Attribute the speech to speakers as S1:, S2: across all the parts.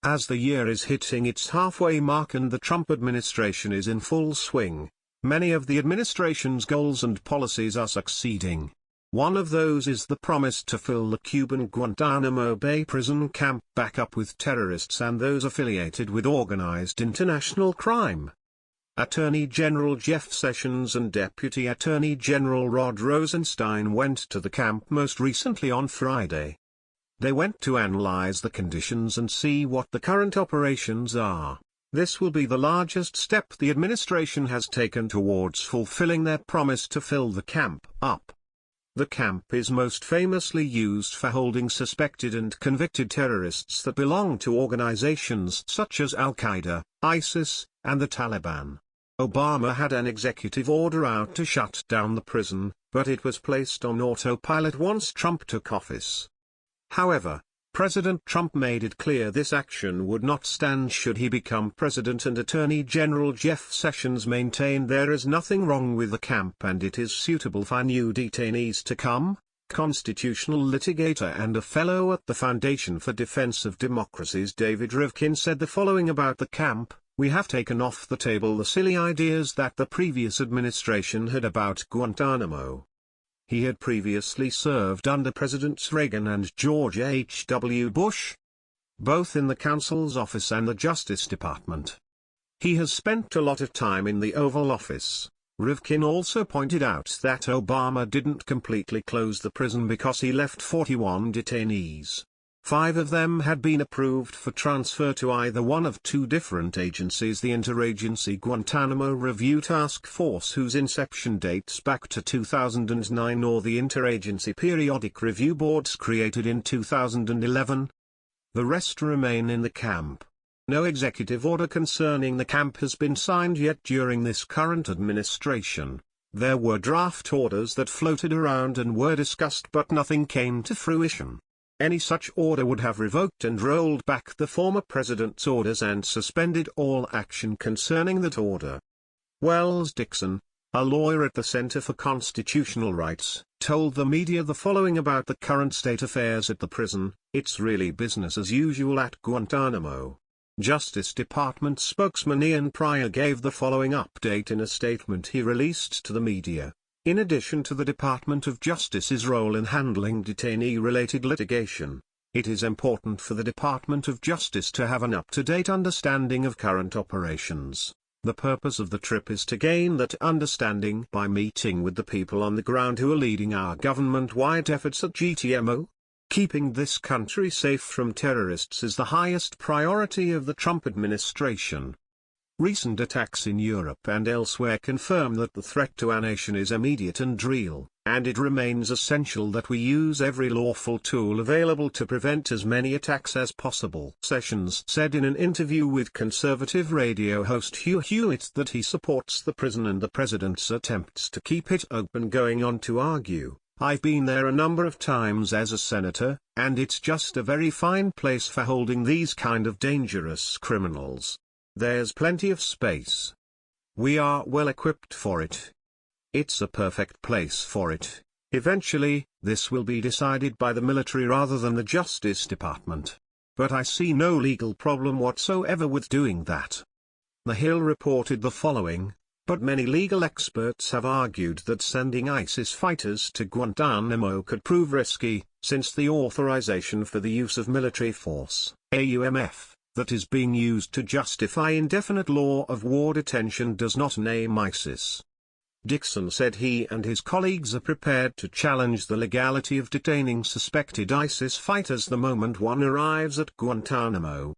S1: As the year is hitting its halfway mark and the Trump administration is in full swing, many of the administration's goals and policies are succeeding. One of those is the promise to fill the Cuban Guantanamo Bay prison camp back up with terrorists and those affiliated with organized international crime. Attorney General Jeff Sessions and Deputy Attorney General Rod Rosenstein went to the camp most recently on Friday. They went to analyze the conditions and see what the current operations are. This will be the largest step the administration has taken towards fulfilling their promise to fill the camp up. The camp is most famously used for holding suspected and convicted terrorists that belong to organizations such as Al-Qaeda, ISIS, and the Taliban. Obama had an executive order out to shut down the prison, but it was placed on autopilot once Trump took office. However, President Trump made it clear this action would not stand should he become president, and Attorney General Jeff Sessions maintained there is nothing wrong with the camp and it is suitable for new detainees to come. Constitutional litigator and a fellow at the Foundation for Defense of Democracies David Rivkin said the following about the camp: "We have taken off the table the silly ideas that the previous administration had about Guantanamo." He had previously served under Presidents Reagan and George H.W. Bush, both in the counsel's office and the Justice Department. He has spent a lot of time in the Oval Office. Rivkin also pointed out that Obama didn't completely close the prison because he left 41 detainees. 5 of them had been approved for transfer to either one of 2 different agencies: the Interagency Guantanamo Review Task Force, whose inception dates back to 2009, or the Interagency Periodic Review Boards created in 2011. The rest remain in the camp. No executive order concerning the camp has been signed yet during this current administration. There were draft orders that floated around and were discussed, but nothing came to fruition. Any such order would have revoked and rolled back the former president's orders and suspended all action concerning that order. Wells Dixon, a lawyer at the Center for Constitutional Rights, told the media the following about the current state affairs at the prison: "It's really business as usual at Guantanamo." Justice Department spokesman Ian Pryor gave the following update in a statement he released to the media. In addition to the Department of Justice's role in handling detainee-related litigation, it is important for the Department of Justice to have an up-to-date understanding of current operations. The purpose of the trip is to gain that understanding by meeting with the people on the ground who are leading our government-wide efforts at GTMO. Keeping this country safe from terrorists is the highest priority of the Trump administration. Recent attacks in Europe and elsewhere confirm that the threat to our nation is immediate and real, and it remains essential that we use every lawful tool available to prevent as many attacks as possible. Sessions said in an interview with conservative radio host Hugh Hewitt that he supports the prison and the president's attempts to keep it open, going on to argue, "I've been there a number of times as a senator, and it's just a very fine place for holding these kind of dangerous criminals. There's plenty of space. We are well equipped for it. It's a perfect place for it. Eventually, this will be decided by the military rather than the Justice Department. But I see no legal problem whatsoever with doing that." The Hill reported the following: "But many legal experts have argued that sending ISIS fighters to Guantanamo could prove risky, since the authorization for the use of military force, AUMF, that is being used to justify indefinite law of war detention does not name ISIS." Dixon said he and his colleagues are prepared to challenge the legality of detaining suspected ISIS fighters the moment one arrives at Guantanamo.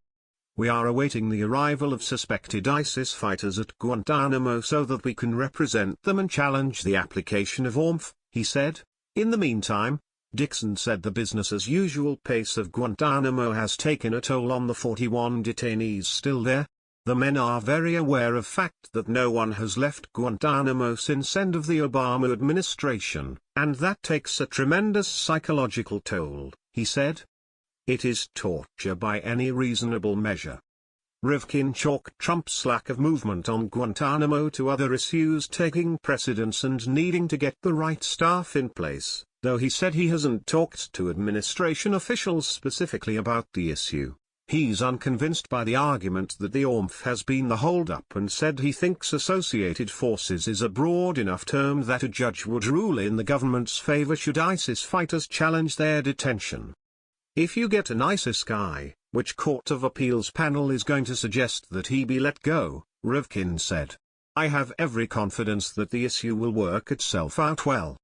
S1: "We are awaiting the arrival of suspected ISIS fighters at Guantanamo so that we can represent them and challenge the application of AUMF," he said. In the meantime, Dixon said the business-as-usual pace of Guantanamo has taken a toll on the 41 detainees still there. "The men are very aware of fact that no one has left Guantanamo since end of the Obama administration, and that takes a tremendous psychological toll," he said. "It is torture by any reasonable measure." Rivkin chalked Trump's lack of movement on Guantanamo to other issues taking precedence and needing to get the right staff in place, though he said he hasn't talked to administration officials specifically about the issue. He's unconvinced by the argument that the OMF has been the hold-up and said he thinks associated forces is a broad enough term that a judge would rule in the government's favor should ISIS fighters challenge their detention. If you get an ISIS guy, which Court of Appeals panel is going to suggest that he be let go? Rivkin said. I have every confidence that the issue will work itself out well.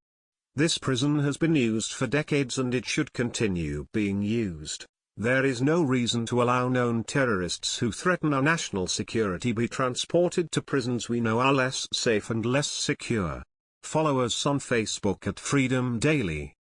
S1: This prison has been used for decades and it should continue being used. There is no reason to allow known terrorists who threaten our national security be transported to prisons we know are less safe and less secure. Follow us on Facebook at Freedom Daily.